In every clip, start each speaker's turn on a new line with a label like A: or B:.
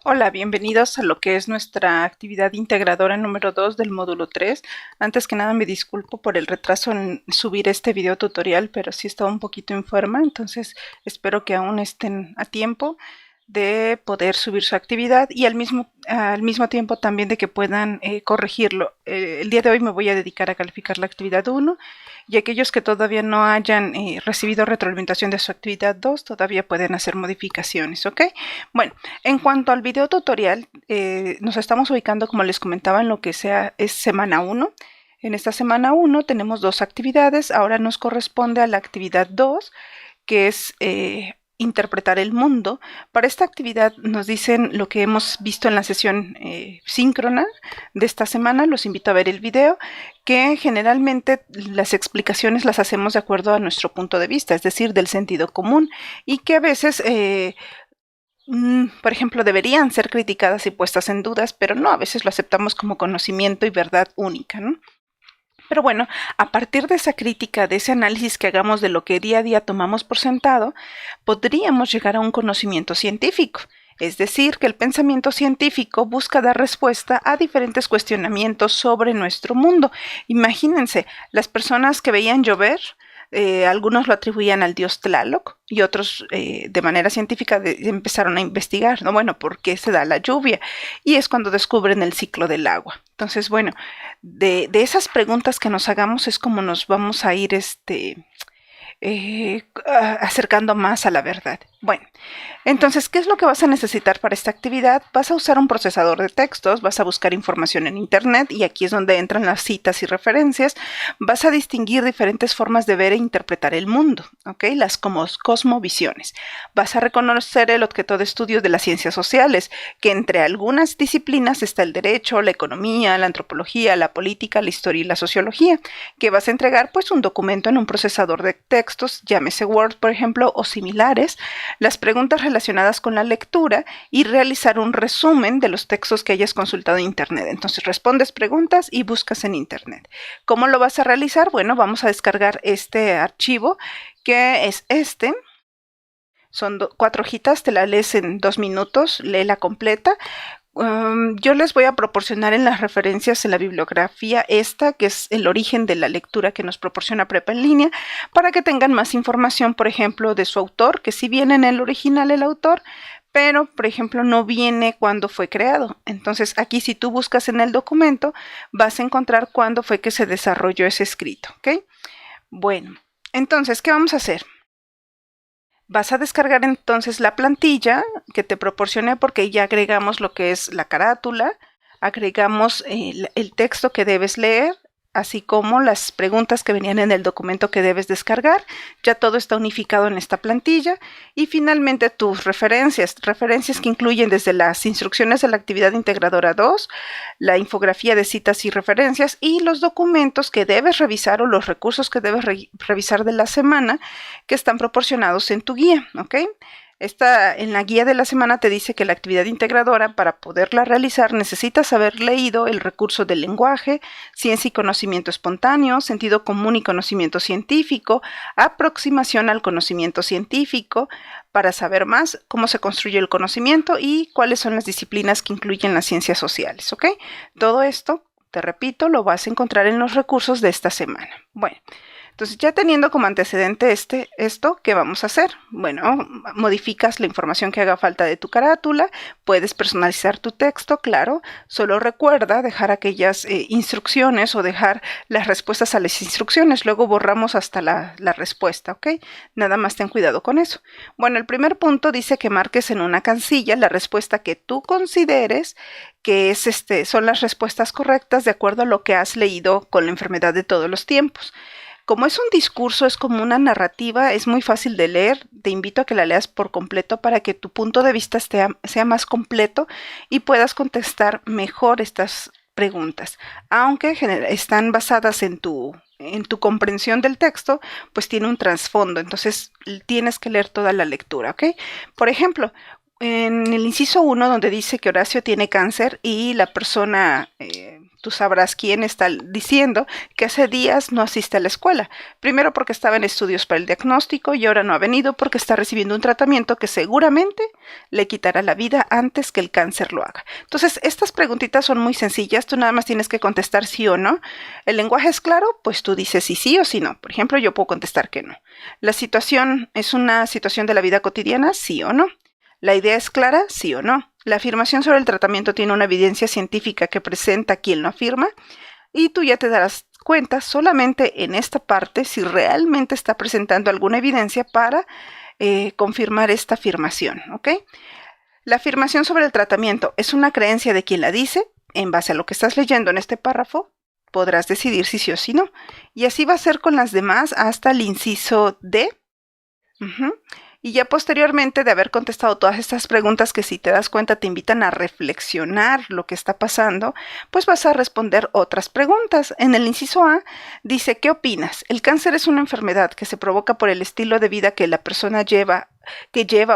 A: Hola, bienvenidos a lo que es nuestra actividad integradora número 2 del módulo 3. Antes que nada me disculpo por el retraso en subir este video tutorial, pero sí estaba un poquito enferma, entonces espero que aún estén a tiempo de poder subir su actividad y al mismo tiempo también de que puedan corregirlo. El día de hoy me voy a dedicar a calificar la actividad 1 y aquellos que todavía no hayan recibido retroalimentación de su actividad 2 todavía pueden hacer modificaciones, ¿ok? Bueno, en cuanto al video tutorial, nos estamos ubicando, como les comentaba, en lo que es semana 1. En esta semana 1 tenemos dos actividades. Ahora nos corresponde a la actividad 2, que es interpretar el mundo. Para esta actividad nos dicen lo que hemos visto en la sesión síncrona de esta semana. Los invito a ver el video, que generalmente las explicaciones las hacemos de acuerdo a nuestro punto de vista, es decir, del sentido común, y que a veces por ejemplo, deberían ser criticadas y puestas en dudas, pero no, a veces lo aceptamos como conocimiento y verdad única, ¿no? Pero bueno, a partir de esa crítica, de ese análisis que hagamos de lo que día a día tomamos por sentado, podríamos llegar a un conocimiento científico. Es decir, que el pensamiento científico busca dar respuesta a diferentes cuestionamientos sobre nuestro mundo. Imagínense, las personas que veían llover, algunos lo atribuían al dios Tlaloc y otros de manera científica empezaron a investigar, ¿no? Bueno, ¿por qué se da la lluvia? Y es cuando descubren el ciclo del agua. Entonces, bueno, de esas preguntas que nos hagamos es como nos vamos a ir acercando más a la verdad. Bueno, entonces, ¿qué es lo que vas a necesitar para esta actividad? Vas a usar un procesador de textos, vas a buscar información en internet y aquí es donde entran las citas y referencias. Vas a distinguir diferentes formas de ver e interpretar el mundo, ¿ok? Las como cosmovisiones. Vas a reconocer el objeto de estudio de las ciencias sociales, que entre algunas disciplinas está el derecho, la economía, la antropología, la política, la historia y la sociología, que vas a entregar pues un documento en un procesador de textos, llámese Word, por ejemplo, o similares, las preguntas relacionadas con la lectura y realizar un resumen de los textos que hayas consultado en internet. Entonces respondes preguntas y buscas en internet. ¿Cómo lo vas a realizar? Bueno, vamos a descargar este archivo, que es este. Son 4 hojitas, te la lees en 2 minutos, léela completa. Yo les voy a proporcionar en las referencias en la bibliografía esta, que es el origen de la lectura que nos proporciona Prepa en línea, para que tengan más información, por ejemplo, de su autor, que sí viene en el original el autor, pero, por ejemplo, no viene cuándo fue creado. Entonces, aquí si tú buscas en el documento, vas a encontrar cuándo fue que se desarrolló ese escrito, ¿ok? Bueno, entonces, ¿qué vamos a hacer? Vas a descargar entonces la plantilla que te proporcioné, porque ya agregamos lo que es la carátula, agregamos el texto que debes leer, así como las preguntas que venían en el documento que debes descargar. Ya todo está unificado en esta plantilla. Y finalmente tus referencias que incluyen desde las instrucciones de la actividad integradora 2, la infografía de citas y referencias y los documentos que debes revisar o los recursos que debes revisar de la semana, que están proporcionados en tu guía, ¿ok? En la guía de la semana te dice que la actividad integradora, para poderla realizar, necesitas haber leído el recurso del lenguaje, ciencia y conocimiento espontáneo, sentido común y conocimiento científico, aproximación al conocimiento científico, para saber más cómo se construye el conocimiento y cuáles son las disciplinas que incluyen las ciencias sociales, ¿ok? Todo esto, te repito, lo vas a encontrar en los recursos de esta semana. Bueno. Entonces, ya teniendo como antecedente esto, ¿qué vamos a hacer? Bueno, modificas la información que haga falta de tu carátula, puedes personalizar tu texto, claro, solo recuerda dejar aquellas instrucciones o dejar las respuestas a las instrucciones, luego borramos hasta la respuesta, ¿ok? Nada más ten cuidado con eso. Bueno, el primer punto dice que marques en una casilla la respuesta que tú consideres que son las respuestas correctas de acuerdo a lo que has leído con la enfermedad de todos los tiempos. Como es un discurso, es como una narrativa, es muy fácil de leer. Te invito a que la leas por completo para que tu punto de vista sea más completo y puedas contestar mejor estas preguntas. Aunque están basadas en tu comprensión del texto, pues tiene un trasfondo, entonces tienes que leer toda la lectura, ¿ok? Por ejemplo, en el inciso 1, donde dice que Horacio tiene cáncer y la persona Tú sabrás quién está diciendo que hace días no asiste a la escuela. Primero porque estaba en estudios para el diagnóstico y ahora no ha venido porque está recibiendo un tratamiento que seguramente le quitará la vida antes que el cáncer lo haga. Entonces, estas preguntitas son muy sencillas. Tú nada más tienes que contestar sí o no. El lenguaje es claro, pues tú dices si sí o si no. Por ejemplo, yo puedo contestar que no. La situación es una situación de la vida cotidiana, sí o no. La idea es clara, sí o no. La afirmación sobre el tratamiento tiene una evidencia científica que presenta quien lo afirma y tú ya te darás cuenta solamente en esta parte si realmente está presentando alguna evidencia para confirmar esta afirmación, ¿ok? La afirmación sobre el tratamiento es una creencia de quien la dice. En base a lo que estás leyendo en este párrafo, podrás decidir si sí o si no. Y así va a ser con las demás hasta el inciso D. Y ya posteriormente de haber contestado todas estas preguntas que si te das cuenta te invitan a reflexionar lo que está pasando, pues vas a responder otras preguntas. En el inciso A dice, ¿qué opinas? ¿El cáncer es una enfermedad que se provoca por el estilo de vida que la persona lleva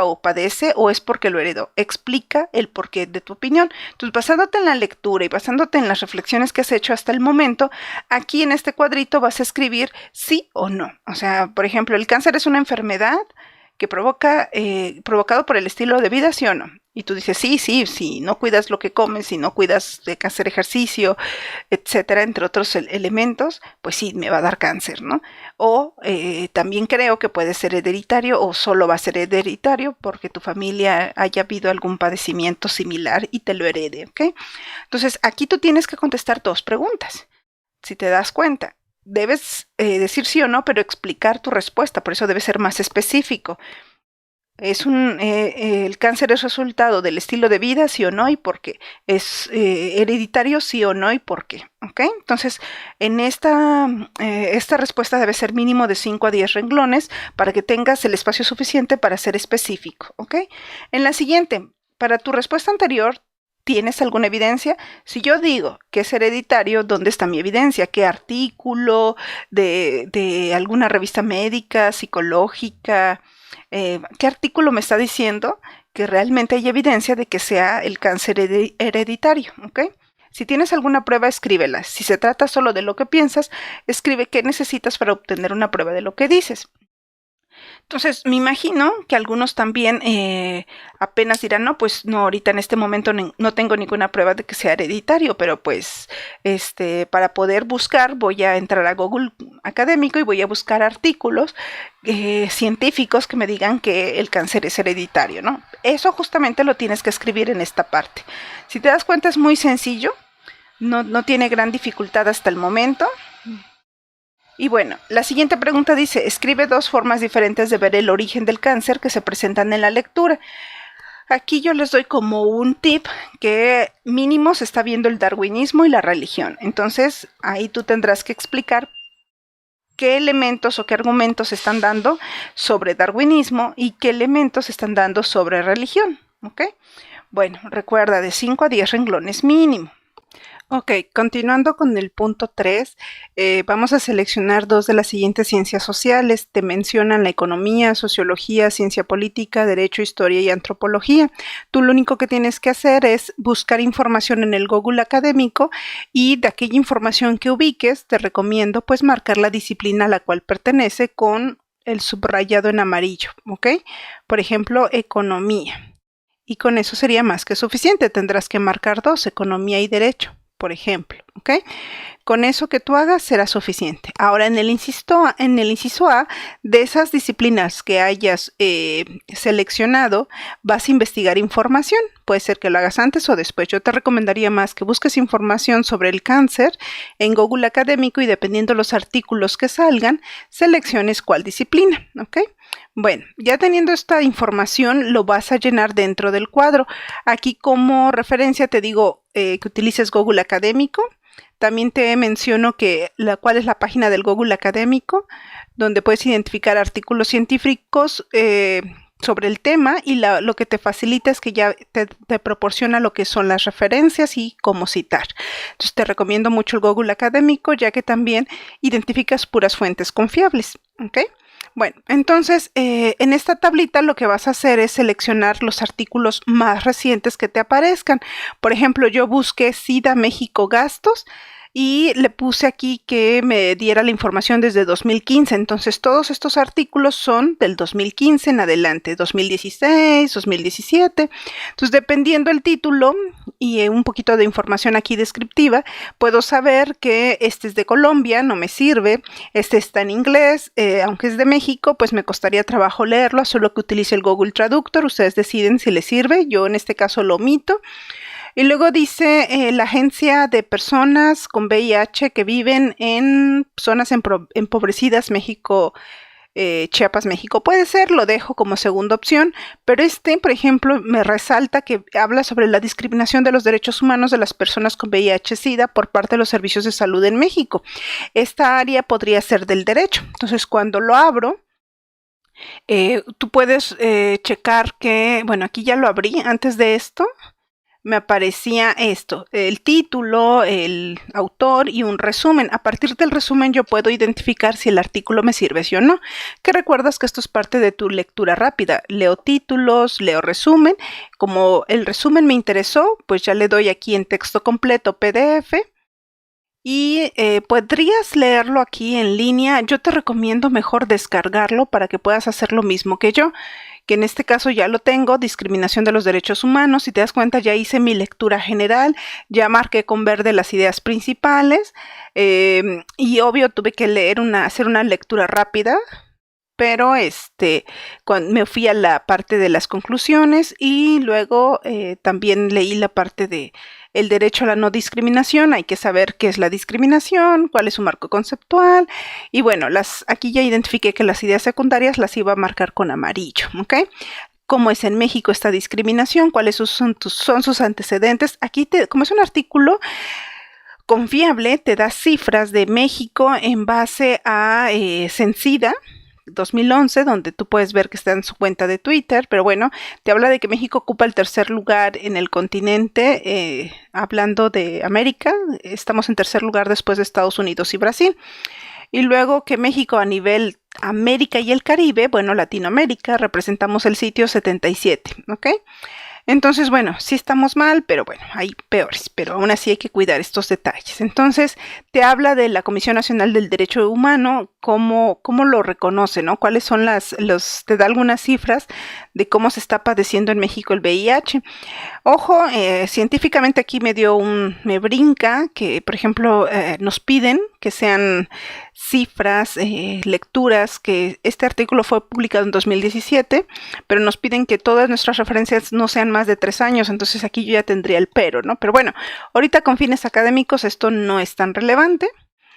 A: o padece o es porque lo heredó? Explica el porqué de tu opinión. Entonces, basándote en la lectura y basándote en las reflexiones que has hecho hasta el momento, aquí en este cuadrito vas a escribir sí o no. O sea, por ejemplo, ¿el cáncer es una enfermedad que provocado por el estilo de vida, sí o no? Y tú dices, sí, si no cuidas lo que comes, si no cuidas de hacer ejercicio, etcétera, entre otros elementos, pues sí, me va a dar cáncer, ¿no? O también creo que puede ser hereditario o solo va a ser hereditario porque tu familia haya habido algún padecimiento similar y te lo herede, ¿ok? Entonces, aquí tú tienes que contestar dos preguntas. Si te das cuenta, debes decir sí o no, pero explicar tu respuesta, por eso debe ser más específico. El cáncer es resultado del estilo de vida, sí o no, y por qué. Es hereditario, sí o no, y por qué. ¿Ok? Entonces, en esta respuesta debe ser mínimo de 5 a 10 renglones para que tengas el espacio suficiente para ser específico. ¿Ok? En la siguiente, para tu respuesta anterior, ¿tienes alguna evidencia? Si yo digo que es hereditario, ¿dónde está mi evidencia? ¿Qué artículo de alguna revista médica, psicológica? ¿Qué artículo me está diciendo que realmente hay evidencia de que sea el cáncer hereditario? ¿Ok? Si tienes alguna prueba, escríbela. Si se trata solo de lo que piensas, escribe qué necesitas para obtener una prueba de lo que dices. Entonces, me imagino que algunos también apenas dirán, no, pues no, ahorita en este momento no tengo ninguna prueba de que sea hereditario, pero pues para poder buscar voy a entrar a Google Académico y voy a buscar artículos científicos que me digan que el cáncer es hereditario, ¿no? Eso justamente lo tienes que escribir en esta parte. Si te das cuenta es muy sencillo, no tiene gran dificultad hasta el momento. Y bueno, la siguiente pregunta dice, escribe 2 formas diferentes de ver el origen del cáncer que se presentan en la lectura. Aquí yo les doy como un tip que mínimo se está viendo el darwinismo y la religión. Entonces, ahí tú tendrás que explicar qué elementos o qué argumentos están dando sobre darwinismo y qué elementos están dando sobre religión. ¿Ok? Bueno, recuerda, de 5 a 10 renglones mínimo. Ok, continuando con el punto 3, vamos a seleccionar 2 de las siguientes ciencias sociales. Te mencionan la economía, sociología, ciencia política, derecho, historia y antropología. Tú lo único que tienes que hacer es buscar información en el Google Académico y de aquella información que ubiques, te recomiendo pues marcar la disciplina a la cual pertenece con el subrayado en amarillo, ¿ok? Por ejemplo, economía. Y con eso sería más que suficiente. Tendrás que marcar 2, economía y derecho, por ejemplo, ¿ok? Con eso que tú hagas será suficiente. Ahora, en el inciso A, de esas disciplinas que hayas seleccionado, vas a investigar información. Puede ser que lo hagas antes o después. Yo te recomendaría más que busques información sobre el cáncer en Google Académico y dependiendo los artículos que salgan, selecciones cuál disciplina, ¿ok? Bueno, ya teniendo esta información, lo vas a llenar dentro del cuadro. Aquí como referencia te digo que utilices Google Académico. También te menciono cuál es la página del Google Académico, donde puedes identificar artículos científicos sobre el tema y lo que te facilita es que ya te proporciona lo que son las referencias y cómo citar. Entonces te recomiendo mucho el Google Académico, ya que también identificas puras fuentes confiables, ¿ok? Bueno, entonces en esta tablita lo que vas a hacer es seleccionar los artículos más recientes que te aparezcan. Por ejemplo, yo busqué SIDA México gastos y le puse aquí que me diera la información desde 2015. Entonces todos estos artículos son del 2015 en adelante, 2016, 2017. Entonces dependiendo el título y un poquito de información aquí descriptiva, puedo saber que este es de Colombia, no me sirve, este está en inglés, aunque es de México, pues me costaría trabajo leerlo, solo que utilice el Google Traductor, ustedes deciden si les sirve, yo en este caso lo omito. Y luego dice la agencia de personas con VIH que viven en zonas empobrecidas, México, Chiapas, México. Puede ser, lo dejo como segunda opción, pero por ejemplo, me resalta que habla sobre la discriminación de los derechos humanos de las personas con VIH-Sida por parte de los servicios de salud en México. Esta área podría ser del derecho. Entonces, cuando lo abro, tú puedes checar que, bueno, aquí ya lo abrí antes de esto. Me aparecía esto, el título, el autor y un resumen. A partir del resumen yo puedo identificar si el artículo me sirve sí o no. Que recuerdas que esto es parte de tu lectura rápida. Leo títulos, leo resumen. Como el resumen me interesó, pues ya le doy aquí en texto completo PDF. Y podrías leerlo aquí en línea. Yo te recomiendo mejor descargarlo para que puedas hacer lo mismo que yo, que en este caso ya lo tengo, discriminación de los derechos humanos. Si te das cuenta, ya hice mi lectura general, ya marqué con verde las ideas principales y obvio tuve que hacer una lectura rápida, pero cuando me fui a la parte de las conclusiones y luego también leí la parte de el derecho a la no discriminación. Hay que saber qué es la discriminación, cuál es su marco conceptual y bueno, aquí ya identifiqué que las ideas secundarias las iba a marcar con amarillo, ¿ok? ¿Cómo es en México esta discriminación? ¿Cuáles son sus antecedentes? Aquí, como es un artículo confiable, te da cifras de México en base a Censida 2011, donde tú puedes ver que está en su cuenta de Twitter, pero bueno, te habla de que México ocupa el tercer lugar en el continente, hablando de América, estamos en tercer lugar después de Estados Unidos y Brasil, y luego que México a nivel América y el Caribe, bueno, Latinoamérica, representamos el sitio 77, ¿ok? Entonces, bueno, sí estamos mal, pero bueno, hay peores, pero aún así hay que cuidar estos detalles. Entonces, te habla de la Comisión Nacional del Derecho Humano, cómo lo reconoce, ¿no? Cuáles son te da algunas cifras de cómo se está padeciendo en México el VIH. Ojo, científicamente aquí me brinca que, por ejemplo, nos piden que sean cifras, lecturas, que este artículo fue publicado en 2017, pero nos piden que todas nuestras referencias no sean más de 3 años, entonces aquí yo ya tendría el pero, ¿no? Pero bueno, ahorita con fines académicos esto no es tan relevante,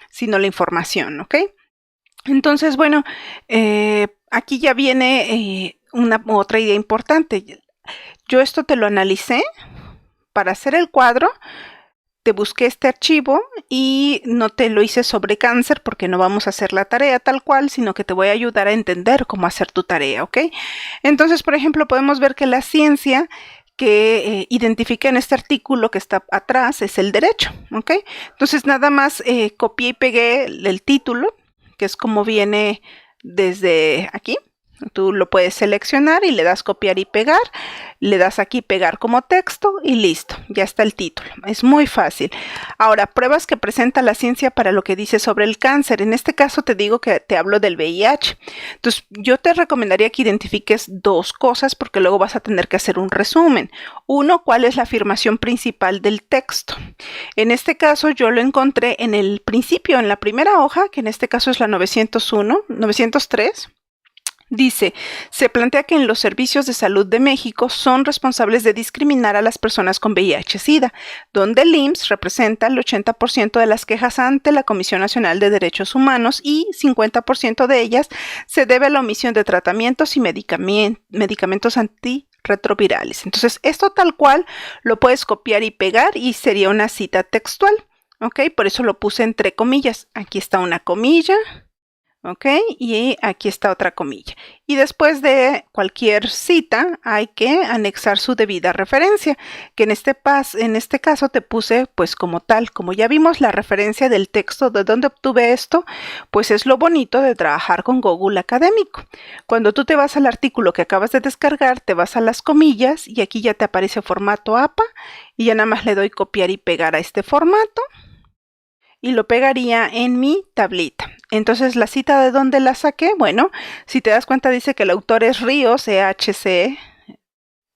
A: sino la información, ¿ok? Entonces, bueno, aquí ya viene otra idea importante. Yo esto te lo analicé para hacer el cuadro. Te busqué este archivo y no te lo hice sobre cáncer porque no vamos a hacer la tarea tal cual, sino que te voy a ayudar a entender cómo hacer tu tarea, ¿ok? Entonces, por ejemplo, podemos ver que la ciencia que identifica en este artículo que está atrás es el derecho, ¿ok? Entonces, nada más copié y pegué el título, que es como viene desde aquí. Tú lo puedes seleccionar y le das copiar y pegar, le das aquí pegar como texto y listo, ya está el título, es muy fácil. Ahora, pruebas que presenta la ciencia para lo que dice sobre el cáncer. En este caso te digo que te hablo del VIH. Entonces, yo te recomendaría que identifiques dos cosas porque luego vas a tener que hacer un resumen. Uno, ¿cuál es la afirmación principal del texto? En este caso yo lo encontré en el principio, en la primera hoja, que en este caso es la 903. Dice, se plantea que en los servicios de salud de México son responsables de discriminar a las personas con VIH-Sida, donde el IMSS representa el 80% de las quejas ante la Comisión Nacional de Derechos Humanos y 50% de ellas se debe a la omisión de tratamientos y medicamentos antirretrovirales. Entonces, esto tal cual lo puedes copiar y pegar y sería una cita textual, ¿ok? Por eso lo puse entre comillas. Aquí está una comilla, ¿ok? Y aquí está otra comilla. Y después de cualquier cita hay que anexar su debida referencia, que en este caso te puse pues como tal. Como ya vimos la referencia del texto de dónde obtuve esto, pues es lo bonito de trabajar con Google Académico. Cuando tú te vas al artículo que acabas de descargar, te vas a las comillas y aquí ya te aparece formato APA y ya nada más le doy copiar y pegar a este formato. Y lo pegaría en mi tablita. Entonces, ¿la cita de dónde la saqué? Bueno, si te das cuenta dice que el autor es Ríos, EHC,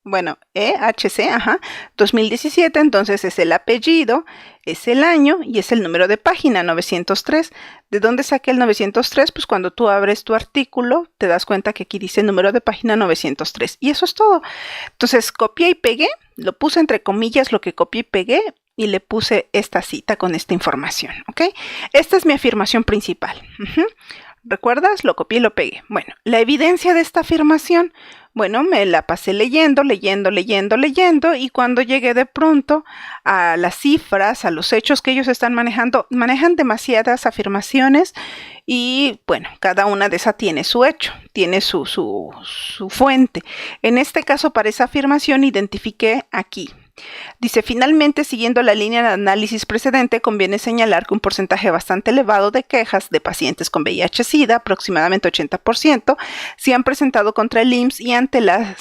A: bueno, EHC, 2017, entonces es el apellido, es el año y es el número de página, 903. ¿De dónde saqué el 903? Pues cuando tú abres tu artículo, te das cuenta que aquí dice número de página 903. Y eso es todo. Entonces, copié y pegué, lo puse entre comillas lo que copié y pegué, y le puse esta cita con esta información, ¿ok? Esta es mi afirmación principal. ¿Recuerdas? Lo copié y lo pegué. Bueno, la evidencia de esta afirmación, bueno, me la pasé leyendo, y cuando llegué de pronto a las cifras, a los hechos que ellos están manejando, manejan demasiadas afirmaciones y, bueno, cada una de esas tiene su hecho, tiene su fuente. En este caso, para esa afirmación, identifiqué aquí. Dice, finalmente, siguiendo la línea de análisis precedente, conviene señalar que un porcentaje bastante elevado de quejas de pacientes con VIH-Sida, aproximadamente 80%, se han presentado contra el IMSS y ante la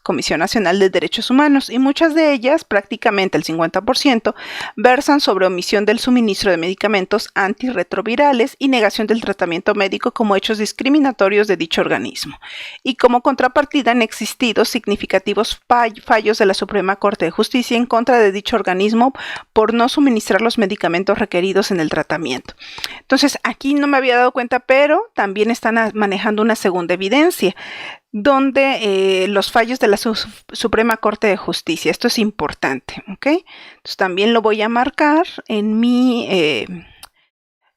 A: Comisión Nacional de Derechos Humanos, y muchas de ellas, prácticamente el 50%, versan sobre omisión del suministro de medicamentos antirretrovirales y negación del tratamiento médico como hechos discriminatorios de dicho organismo. Y como contrapartida han existido significativos fallos de la Suprema Corte de Justicia en contra de dicho organismo por no suministrar los medicamentos requeridos en el tratamiento. Entonces, aquí no me había dado cuenta, pero también están manejando una segunda evidencia, donde los fallos de la Suprema Corte de Justicia. Esto es importante, ¿ok? Entonces también lo voy a marcar en mi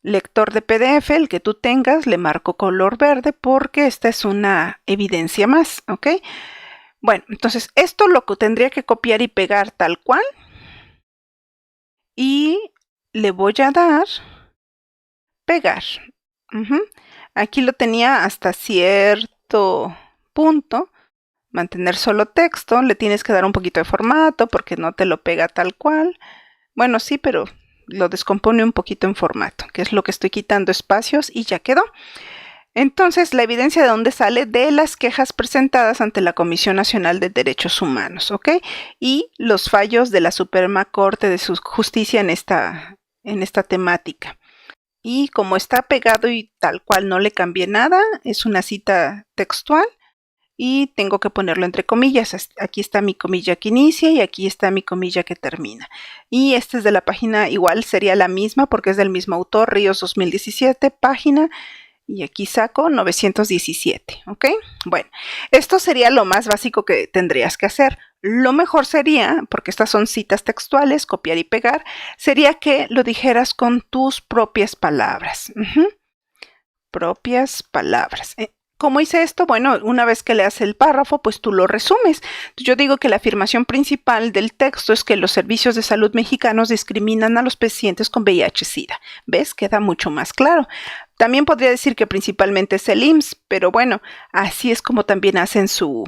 A: lector de PDF, el que tú tengas, le marco color verde porque esta es una evidencia más, ¿ok? Bueno, entonces esto lo tendría que copiar y pegar tal cual y le voy a dar pegar. Aquí lo tenía hasta cierto punto, mantener solo texto, le tienes que dar un poquito de formato porque no te lo pega tal cual. Bueno, sí, pero lo descompone un poquito en formato, que es lo que estoy quitando espacios y ya quedó. Entonces, la evidencia de dónde sale de las quejas presentadas ante la Comisión Nacional de Derechos Humanos, ¿ok? Y los fallos de la Suprema Corte de Justicia en esta temática. Y como está pegado y tal cual no le cambié nada, es una cita textual y tengo que ponerlo entre comillas. Aquí está mi comilla que inicia y aquí está mi comilla que termina. Y esta es de la página, igual sería la misma porque es del mismo autor, Ríos 2017, página, y aquí saco 917, ¿ok? Bueno, esto sería lo más básico que tendrías que hacer. Lo mejor sería, porque estas son citas textuales, copiar y pegar, sería que lo dijeras con tus propias palabras. Propias palabras. ¿Cómo hice esto? Bueno, una vez que leas el párrafo, pues tú lo resumes. Yo digo que la afirmación principal del texto es que los servicios de salud mexicanos discriminan a los pacientes con VIH-Sida. ¿Ves? Queda mucho más claro. También podría decir que principalmente es el IMSS, pero bueno, así es como también hacen su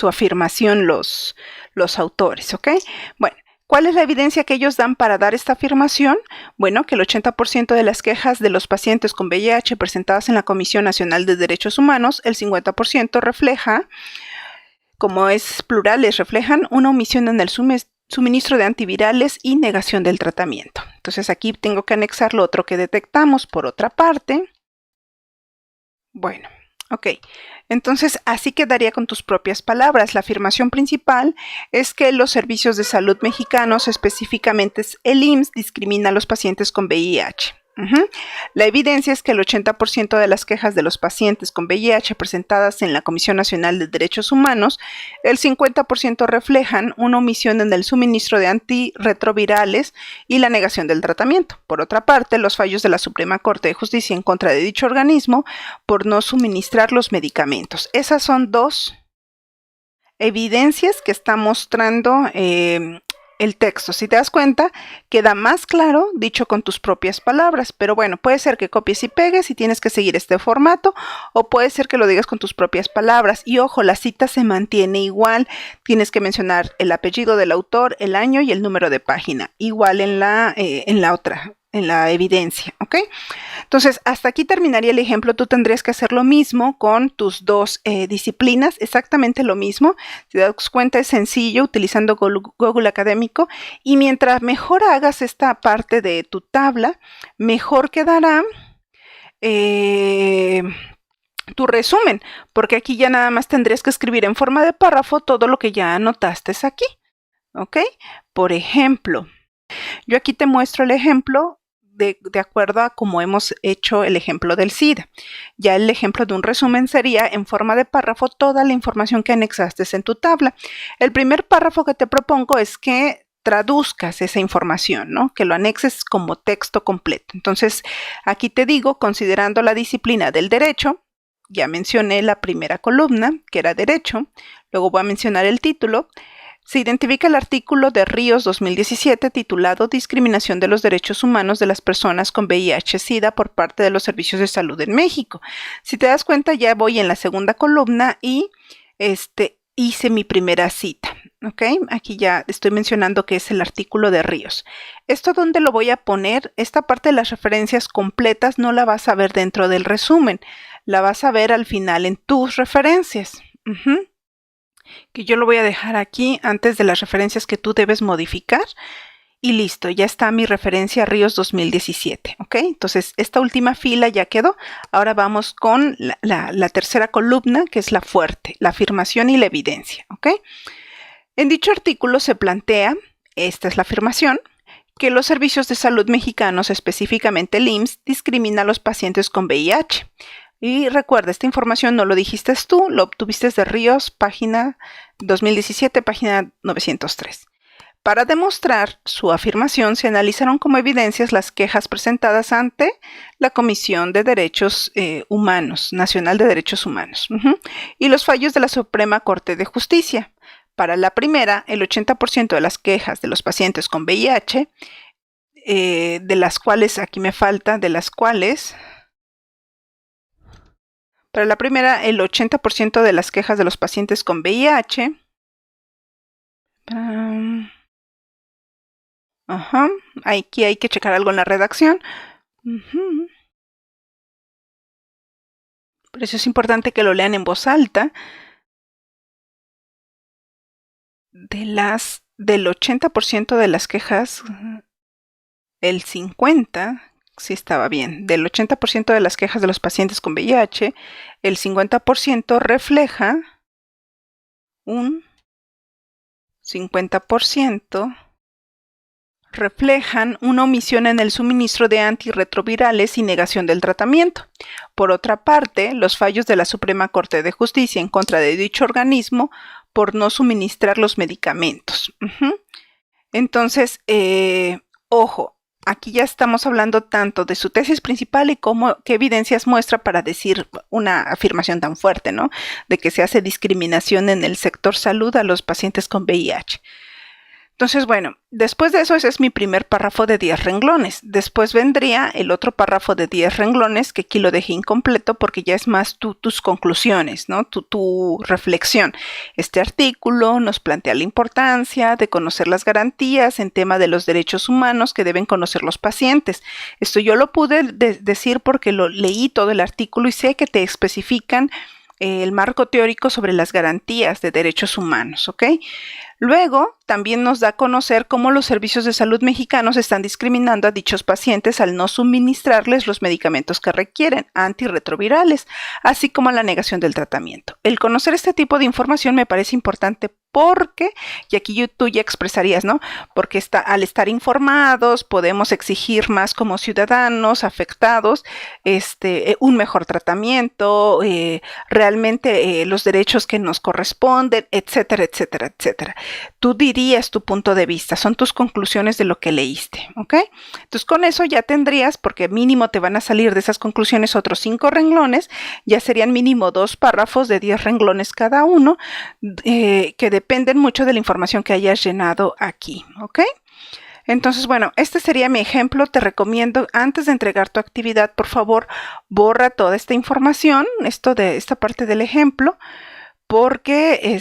A: afirmación los autores, ¿ok? Bueno, ¿cuál es la evidencia que ellos dan para dar esta afirmación? Bueno, que el 80% de las quejas de los pacientes con VIH presentadas en la Comisión Nacional de Derechos Humanos, el 50% refleja, como es plurales, reflejan una omisión en el suministro de antivirales y negación del tratamiento. Entonces aquí tengo que anexar lo otro que detectamos por otra parte. Bueno, ok. Entonces, así quedaría con tus propias palabras. La afirmación principal es que los servicios de salud mexicanos, específicamente el IMSS, discrimina a los pacientes con VIH. La evidencia es que el 80% de las quejas de los pacientes con VIH presentadas en la Comisión Nacional de Derechos Humanos, el 50% reflejan una omisión en el suministro de antirretrovirales y la negación del tratamiento. Por otra parte, los fallos de la Suprema Corte de Justicia en contra de dicho organismo por no suministrar los medicamentos. Esas son dos evidencias que está mostrando el texto. Si te das cuenta, queda más claro dicho con tus propias palabras, pero bueno, puede ser que copies y pegues y tienes que seguir este formato, o puede ser que lo digas con tus propias palabras. Y ojo, la cita se mantiene igual, tienes que mencionar el apellido del autor, el año y el número de página, igual en la otra, en la evidencia, ¿ok? Entonces, hasta aquí terminaría el ejemplo. Tú tendrías que hacer lo mismo con tus dos disciplinas, exactamente lo mismo. Si te das cuenta, es sencillo utilizando Google Académico, y mientras mejor hagas esta parte de tu tabla, mejor quedará tu resumen, porque aquí ya nada más tendrías que escribir en forma de párrafo todo lo que ya anotaste aquí, ¿ok? Por ejemplo, yo aquí te muestro el ejemplo de acuerdo a cómo hemos hecho el ejemplo del SIDA. Ya el ejemplo de un resumen sería en forma de párrafo toda la información que anexaste en tu tabla. El primer párrafo que te propongo es que traduzcas esa información, ¿no? Que lo anexes como texto completo. Entonces, aquí te digo, considerando la disciplina del derecho, ya mencioné la primera columna, que era derecho, luego voy a mencionar el título. Se identifica el artículo de Ríos 2017 titulado Discriminación de los Derechos Humanos de las Personas con VIH-Sida por parte de los Servicios de Salud en México. Si te das cuenta, ya voy en la segunda columna y hice mi primera cita, ¿ok? Aquí ya estoy mencionando que es el artículo de Ríos. ¿Esto dónde lo voy a poner? Esta parte de las referencias completas no la vas a ver dentro del resumen, la vas a ver al final en tus referencias. Que yo lo voy a dejar aquí antes de las referencias que tú debes modificar, y listo, ya está mi referencia Ríos 2017, ¿ok? Entonces, esta última fila ya quedó. Ahora vamos con la tercera columna, que es la fuerte, la afirmación y la evidencia, ¿ok? En dicho artículo se plantea, esta es la afirmación, que los servicios de salud mexicanos, específicamente el IMSS, discrimina a los pacientes con VIH. Y recuerda, esta información no lo dijiste tú, lo obtuviste de Ríos, página 2017, página 903. Para demostrar su afirmación, se analizaron como evidencias las quejas presentadas ante la Comisión de Derechos Humanos, Nacional de Derechos Humanos, y los fallos de la Suprema Corte de Justicia. Para la primera, el 80% de las quejas de los pacientes con VIH, de las cuales, aquí me falta, de las cuales... Para la primera, el 80% de las quejas de los pacientes con VIH. Aquí hay que checar algo en la redacción. Por eso es importante que lo lean en voz alta. Del 80% de las quejas, el 50%, sí estaba bien, del 80% de las quejas de los pacientes con VIH, el 50% refleja un 50% reflejan una omisión en el suministro de antirretrovirales y negación del tratamiento. Por otra parte, los fallos de la Suprema Corte de Justicia en contra de dicho organismo por no suministrar los medicamentos. Entonces, ojo, aquí ya estamos hablando tanto de su tesis principal y qué evidencias muestra para decir una afirmación tan fuerte, ¿no? De que se hace discriminación en el sector salud a los pacientes con VIH. Entonces, bueno, después de eso, ese es mi primer párrafo de 10 renglones. Después vendría el otro párrafo de 10 renglones, que aquí lo dejé incompleto porque ya es más tus conclusiones, ¿no? Tu reflexión. Este artículo nos plantea la importancia de conocer las garantías en tema de los derechos humanos que deben conocer los pacientes. Esto yo lo pude decir porque lo leí todo el artículo y sé que te especifican el marco teórico sobre las garantías de derechos humanos, ¿ok? Luego, también nos da a conocer cómo los servicios de salud mexicanos están discriminando a dichos pacientes al no suministrarles los medicamentos que requieren, antirretrovirales, así como la negación del tratamiento. El conocer este tipo de información me parece importante porque, y aquí tú ya expresarías, ¿no? Porque al estar informados podemos exigir más como ciudadanos afectados un mejor tratamiento, realmente los derechos que nos corresponden, etcétera, etcétera, etcétera. tú dirías tu punto de vista, son tus conclusiones de lo que leíste, ¿ok? Entonces con eso ya tendrías, porque mínimo te van a salir de esas conclusiones otros 5 renglones, ya serían mínimo 2 párrafos de 10 renglones cada uno, que dependen mucho de la información que hayas llenado aquí, ¿ok? Entonces, bueno, este sería mi ejemplo. Te recomiendo, antes de entregar tu actividad, por favor, borra toda esta información, esta parte del ejemplo, porque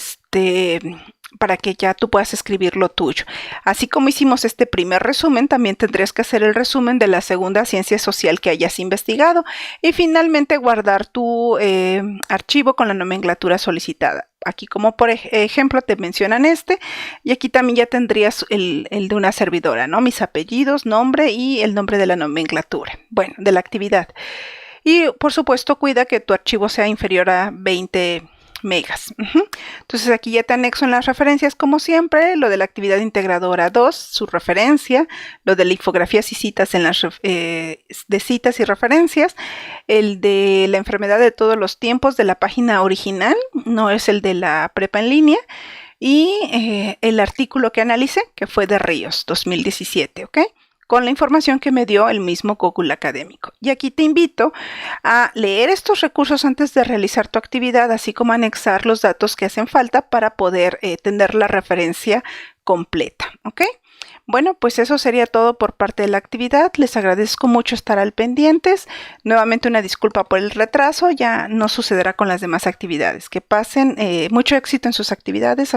A: para que ya tú puedas escribir lo tuyo. Así como hicimos este primer resumen, también tendrías que hacer el resumen de la segunda ciencia social que hayas investigado y finalmente guardar tu archivo con la nomenclatura solicitada. Aquí como por ejemplo te mencionan y aquí también ya tendrías el de una servidora, ¿no? Mis apellidos, nombre y el nombre de la nomenclatura, bueno, de la actividad. Y por supuesto cuida que tu archivo sea inferior a 20 megas. Entonces aquí ya te anexo en las referencias como siempre, lo de la actividad integradora 2, su referencia, lo de la infografías y citas en las de citas y referencias, el de la enfermedad de todos los tiempos de la página original, no es el de la prepa en línea, y el artículo que analicé, que fue de Ríos 2017, ¿ok? Con la información que me dio el mismo Google Académico. Y aquí te invito a leer estos recursos antes de realizar tu actividad, así como anexar los datos que hacen falta para poder tener la referencia completa, ¿ok? Bueno, pues eso sería todo por parte de la actividad. Les agradezco mucho estar al pendientes. Nuevamente una disculpa por el retraso, ya no sucederá con las demás actividades. Que pasen mucho éxito en sus actividades.